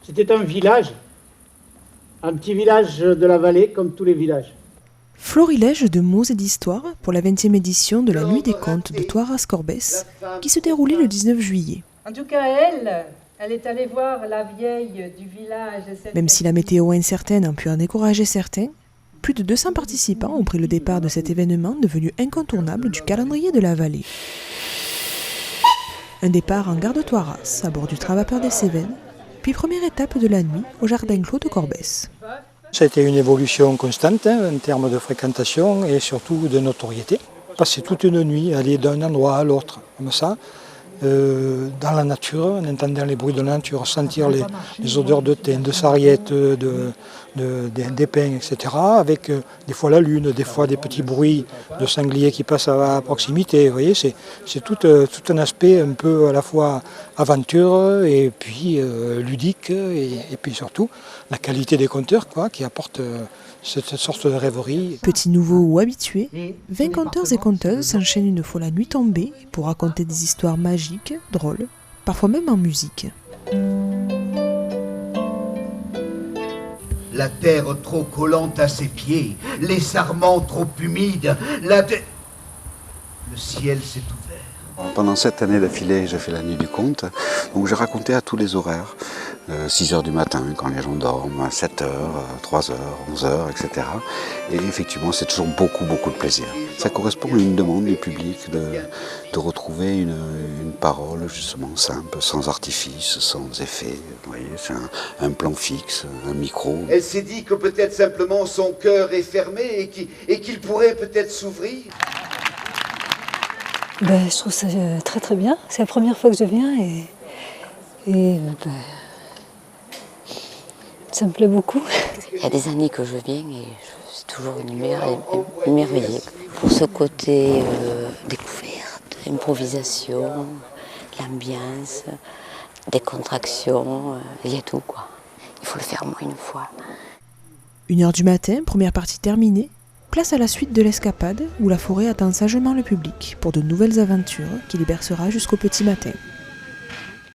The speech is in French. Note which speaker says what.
Speaker 1: C'était un village, un petit village de la vallée, comme tous les villages.
Speaker 2: Florilège de mots et d'histoires pour la 20e édition de la Nuit des Contes de Toiras-Corbès, qui se déroulait le 19 juillet.
Speaker 3: En tout cas, elle est allée voir la vieille du village.
Speaker 2: Même si la météo incertaine a pu en décourager certains, plus de 200 participants ont pris le départ de cet événement devenu incontournable du calendrier de la vallée. Un départ en gare de Toiras, à bord du train vapeur des Cévennes, puis première étape de la nuit au jardin clos de Corbès.
Speaker 4: Ça a été une évolution constante en termes de fréquentation et surtout de notoriété. Passer toute une nuit, aller d'un endroit à l'autre, comme ça, dans la nature, en entendant les bruits de la nature, sentir les odeurs de thym, de sarriette, d'épins, etc. Avec des fois la lune, des fois des petits bruits de sangliers qui passent à proximité. Vous voyez, c'est tout un aspect un peu à la fois aventure et puis ludique et puis surtout la qualité des conteurs qui apporte cette sorte de rêverie.
Speaker 2: Petits nouveaux ou habitués, 20 conteurs et conteuses s'enchaînent une fois la nuit tombée pour raconter des histoires magiques, drôles, parfois même en musique.
Speaker 5: La terre trop collante à ses pieds, les sarments trop humides, le ciel s'est ouvert.
Speaker 6: Pendant 7 années d'affilée, j'ai fait la nuit du conte, donc j'ai raconté à tous les horaires. 6h du matin quand les gens dorment, 7h, 3h, 11h, etc. Et effectivement, c'est toujours beaucoup de plaisir. Ça correspond à une demande du public de retrouver une parole justement simple, sans artifice, sans effet. Vous voyez, c'est un plan fixe, un micro.
Speaker 5: Elle s'est dit que peut-être simplement son cœur est fermé et qu'il pourrait peut-être s'ouvrir.
Speaker 7: Je trouve ça très bien. C'est la première fois que je viens et ça me plaît beaucoup.
Speaker 8: Il y a des années que je viens et je suis toujours émerveillée. Pour ce côté découverte, improvisation, l'ambiance, décontraction, il y a tout quoi. Il faut le faire au moins une fois.
Speaker 2: 1h du matin, première partie terminée, place à la suite de l'escapade où la forêt attend sagement le public pour de nouvelles aventures qui les bercera jusqu'au petit matin.